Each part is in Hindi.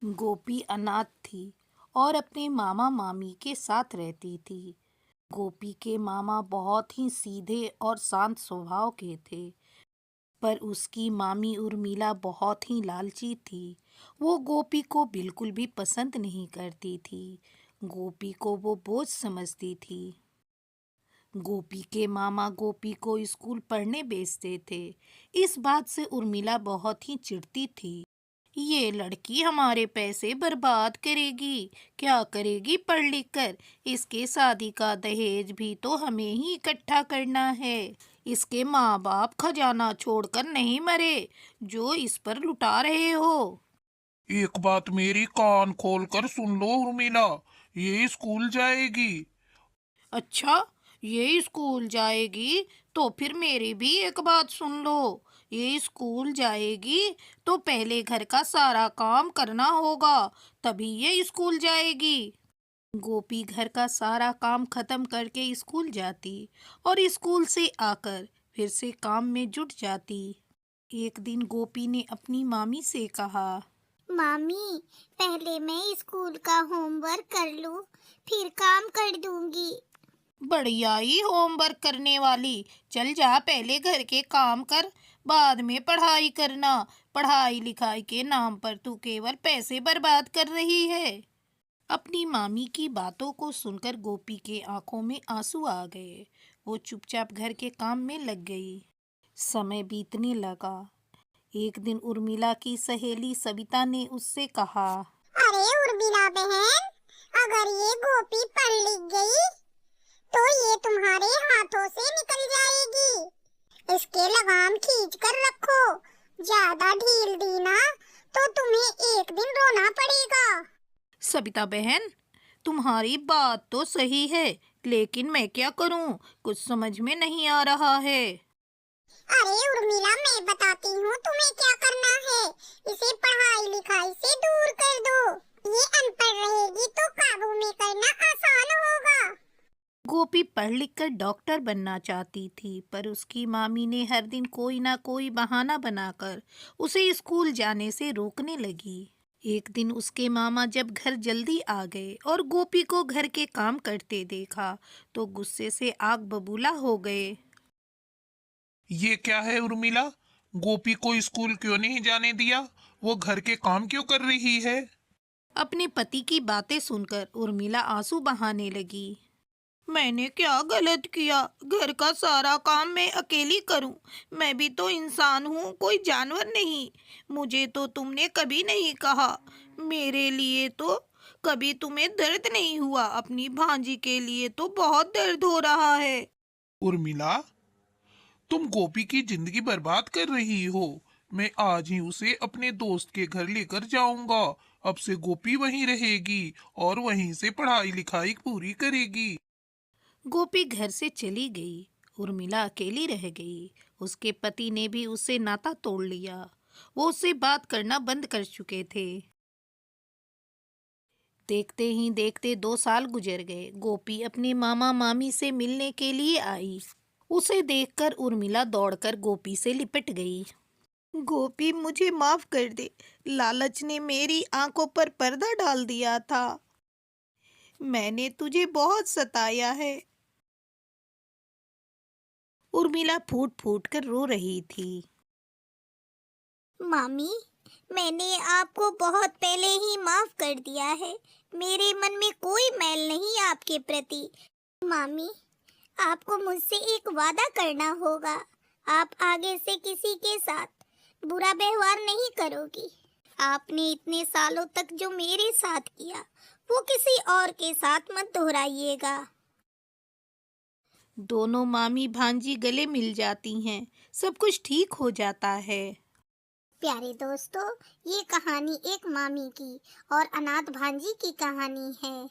गोपी अनाथ थी और अपने मामा मामी के साथ रहती थी। गोपी के मामा बहुत ही सीधे और शांत स्वभाव के थे, पर उसकी मामी उर्मिला बहुत ही लालची थी। वो गोपी को बिल्कुल भी पसंद नहीं करती थी। गोपी को वो बोझ समझती थी। गोपी के मामा गोपी को स्कूल पढ़ने भेजते थे। इस बात से उर्मिला बहुत ही चिढ़ती थी। ये लड़की हमारे पैसे बर्बाद करेगी, क्या करेगी पढ़ लिख कर। इसके शादी का दहेज भी तो हमें ही इकट्ठा करना है। इसके माँ बाप खजाना छोड़कर नहीं मरे जो इस पर लुटा रहे हो। एक बात मेरी कान खोल कर सुन लो उर्मिला, ये स्कूल जाएगी। अच्छा, ये स्कूल जाएगी तो फिर मेरी भी एक बात सुन लो। ये स्कूल जाएगी तो पहले घर का सारा काम करना होगा, तभी ये स्कूल जाएगी। गोपी घर का सारा काम खत्म करके स्कूल जाती और स्कूल से आकर फिर से काम में जुट जाती। एक दिन गोपी ने अपनी मामी से कहा, मामी, पहले मैं स्कूल का होमवर्क कर लूं, फिर काम कर दूंगी। बढ़िया ही होमवर्क करने वाली, चल जा पहले घर के काम कर, बाद में पढ़ाई करना। पढ़ाई लिखाई के नाम पर तू केवल पैसे बर्बाद कर रही है। अपनी मामी की बातों को सुनकर गोपी के आंखों में आंसू आ गए। वो चुपचाप घर के काम में लग गई। समय बीतने लगा। एक दिन उर्मिला की सहेली सविता ने उससे कहा, अरे उर्मिला बहन, अगर ये गोपी पढ़ लिख गई तो ये तुम्हारे हाथों से निकल जाएगी। इसके लगाम खींच कर रखो, ज्यादा ढील दी ना तो तुम्हें एक दिन रोना पड़ेगा। सविता बहन, तुम्हारी बात तो सही है, लेकिन मैं क्या करूं, कुछ समझ में नहीं आ रहा है। अरे उर्मिला, मैं बताती हूँ तुम्हें क्या करना है। इसे पढ़ाई लिखाई से दूर कर दो। ये अनपढ़ रहेगी तो काबू में करना आसान होगा। गोपी पढ़ लिख कर डॉक्टर बनना चाहती थी, पर उसकी मामी ने हर दिन कोई ना कोई बहाना बनाकर उसे स्कूल जाने से रोकने लगी। एक दिन उसके मामा जब घर जल्दी आ गए और गोपी को घर के काम करते देखा तो गुस्से से आग बबूला हो गए। ये क्या है उर्मिला, गोपी को स्कूल क्यों नहीं जाने दिया? वो घर के काम क्यों कर रही है? अपने पति की बातें सुनकर उर्मिला आंसू बहाने लगी। मैंने क्या गलत किया, घर का सारा काम मैं अकेली करूं। मैं भी तो इंसान हूं, कोई जानवर नहीं। मुझे तो तुमने कभी नहीं कहा। मेरे लिए तो कभी तुम्हें दर्द नहीं हुआ, अपनी भांजी के लिए तो बहुत दर्द हो रहा है। उर्मिला, तुम गोपी की जिंदगी बर्बाद कर रही हो। मैं आज ही उसे अपने दोस्त के घर लेकर जाऊंगा। अब से गोपी वहीं रहेगी और वहीं से पढ़ाई लिखाई पूरी करेगी। गोपी घर से चली गई। उर्मिला अकेली रह गई। उसके पति ने भी उससे नाता तोड़ लिया। वो उससे बात करना बंद कर चुके थे। देखते ही देखते 2 साल गुजर गए। गोपी अपने मामा मामी से मिलने के लिए आई। उसे देखकर उर्मिला दौड़कर गोपी से लिपट गई। गोपी, मुझे माफ कर दे। लालच ने मेरी आंखों पर पर्दा डाल दिया था। मैंने तुझे बहुत सताया है। उर्मिला फूट फूट कर रो रही थी। मामी, मैंने आपको बहुत पहले ही माफ कर दिया है। मेरे मन में कोई मैल नहीं आपके प्रति। मामी, आपको मुझसे एक वादा करना होगा। आप आगे से किसी के साथ बुरा व्यवहार नहीं करोगी। आपने इतने सालों तक जो मेरे साथ किया, वो किसी और के साथ मत दोहराइएगा। दोनों मामी भांजी गले मिल जाती हैं। सब कुछ ठीक हो जाता है। प्यारे दोस्तों, ये कहानी एक मामी की और अनाथ भांजी की कहानी है।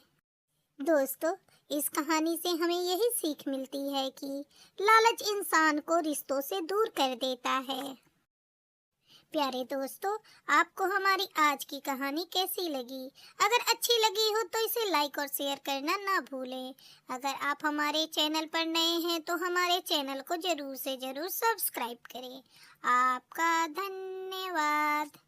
दोस्तों, इस कहानी से हमें यही सीख मिलती है कि लालच इंसान को रिश्तों से दूर कर देता है। प्यारे दोस्तों, आपको हमारी आज की कहानी कैसी लगी? अगर अच्छी लगी हो तो इसे लाइक और शेयर करना ना भूलें। अगर आप हमारे चैनल पर नए हैं तो हमारे चैनल को जरूर से जरूर सब्सक्राइब करें। आपका धन्यवाद।